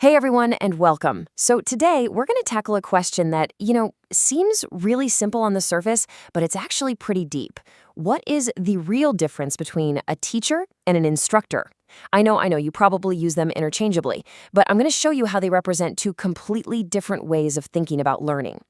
Hey everyone, and welcome. So today we're going to tackle a question that, seems really simple on the surface, but it's actually pretty deep. What is the real difference between a teacher and an instructor? I know, you probably use them interchangeably, but I'm going to show you how they represent two completely different ways of thinking about learning.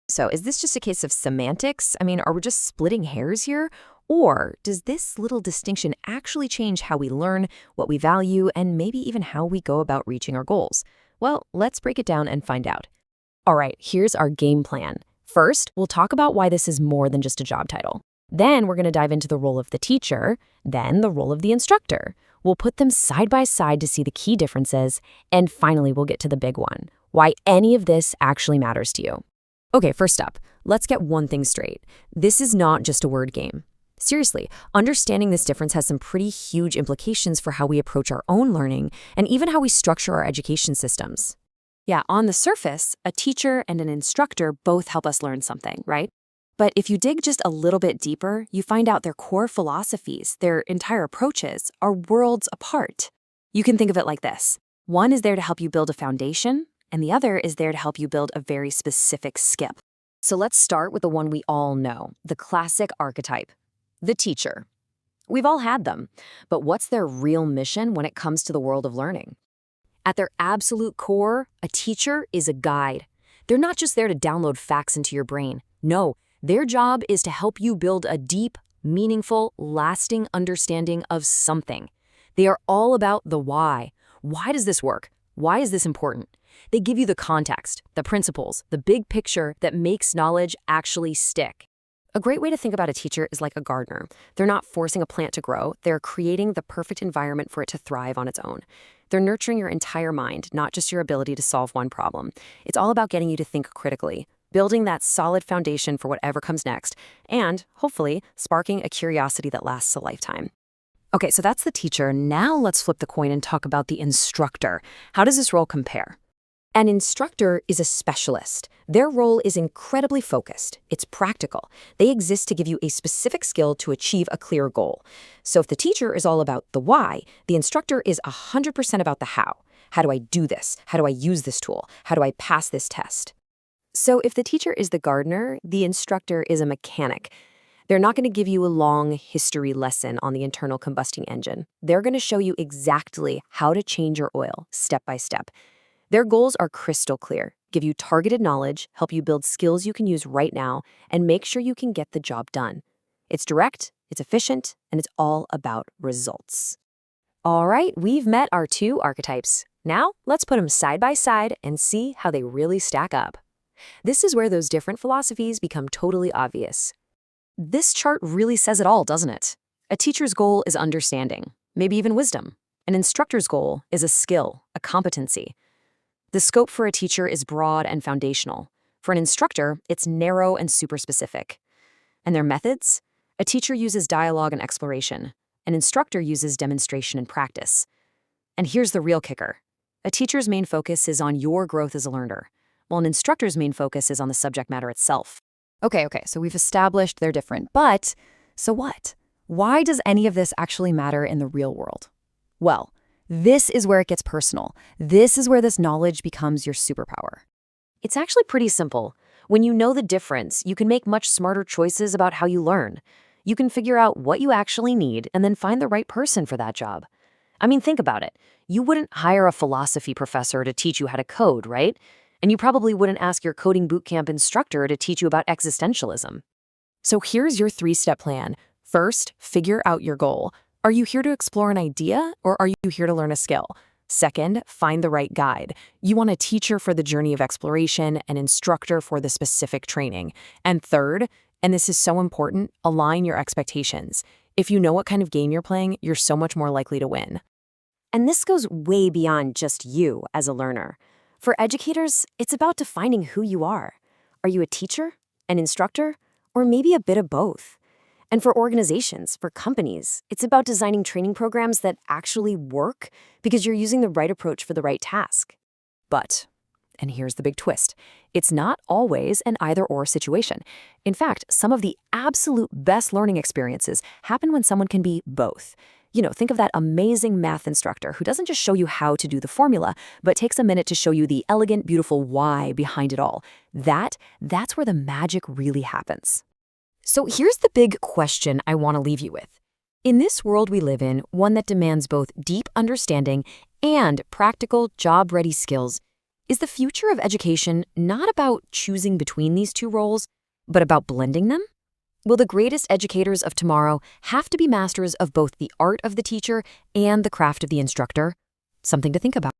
So is this just a case of semantics? Are we just splitting hairs here? Or does this little distinction actually change how we learn, what we value, and maybe even how we go about reaching our goals? Well, let's break it down and find out. All right, here's our game plan. First, we'll talk about why this is more than just a job title. Then we're going to dive into the role of the teacher, then the role of the instructor. We'll put them side by side to see the key differences, and finally we'll get to the big one, why any of this actually matters to you. Okay, first up, let's get one thing straight. This is not just a word game. Seriously, understanding this difference has some pretty huge implications for how we approach our own learning and even how we structure our education systems. Yeah, on the surface, a teacher and an instructor both help us learn something, right? But if you dig just a little bit deeper, you find out their core philosophies, their entire approaches, are worlds apart. You can think of it like this. One is there to help you build a foundation, and the other is there to help you build a very specific skill. So let's start with the one we all know, the classic archetype. The teacher. We've all had them, but what's their real mission when it comes to the world of learning? At their absolute core, a teacher is a guide. They're not just there to download facts into your brain. No, their job is to help you build a deep, meaningful, lasting understanding of something. They are all about the why. Why does this work? Why is this important? They give you the context, the principles, the big picture that makes knowledge actually stick. A great way to think about a teacher is like a gardener. They're not forcing a plant to grow. They're creating the perfect environment for it to thrive on its own. They're nurturing your entire mind, not just your ability to solve one problem. It's all about getting you to think critically, building that solid foundation for whatever comes next, and, hopefully, sparking a curiosity that lasts a lifetime. Okay, so that's the teacher. Now let's flip the coin and talk about the instructor. How does this role compare? An instructor is a specialist. Their role is incredibly focused. It's practical. They exist to give you a specific skill to achieve a clear goal. So if the teacher is all about the why, the instructor is 100% about the how. How do I do this? How do I use this tool? How do I pass this test? So if the teacher is the gardener, the instructor is a mechanic. They're not going to give you a long history lesson on the internal combustion engine. They're going to show you exactly how to change your oil, step by step. Their goals are crystal clear, give you targeted knowledge, help you build skills you can use right now, and make sure you can get the job done. It's direct, it's efficient, and it's all about results. All right, we've met our two archetypes. Now, let's put them side by side and see how they really stack up. This is where those different philosophies become totally obvious. This chart really says it all, doesn't it? A teacher's goal is understanding, maybe even wisdom. An instructor's goal is a skill, a competency. The scope for a teacher is broad and foundational. For an instructor, it's narrow and super specific. And their methods? A teacher uses dialogue and exploration. An instructor uses demonstration and practice. And here's the real kicker. A teacher's main focus is on your growth as a learner, while an instructor's main focus is on the subject matter itself. Okay, so we've established they're different, but so what? Why does any of this actually matter in the real world? Well, this is where it gets personal. This is where this knowledge becomes your superpower. It's actually pretty simple. When you know the difference, you can make much smarter choices about how you learn. You can figure out what you actually need and then find the right person for that job. Think about it. You wouldn't hire a philosophy professor to teach you how to code, right? And you probably wouldn't ask your coding bootcamp instructor to teach you about existentialism. So here's your 3-step plan. First, figure out your goal. Are you here to explore an idea, or are you here to learn a skill? Second, find the right guide. You want a teacher for the journey of exploration, an instructor for the specific training. And third, and this is so important, align your expectations. If you know what kind of game you're playing, you're so much more likely to win. And this goes way beyond just you as a learner. For educators, it's about defining who you are. Are you a teacher, an instructor, or maybe a bit of both? And for organizations, for companies, it's about designing training programs that actually work because you're using the right approach for the right task. But, and here's the big twist, it's not always an either-or situation. In fact, some of the absolute best learning experiences happen when someone can be both. Think of that amazing math instructor who doesn't just show you how to do the formula, but takes a minute to show you the elegant, beautiful why behind it all. That's where the magic really happens. So here's the big question I want to leave you with. In this world we live in, one that demands both deep understanding and practical, job-ready skills, is the future of education not about choosing between these two roles, but about blending them? Will the greatest educators of tomorrow have to be masters of both the art of the teacher and the craft of the instructor? Something to think about.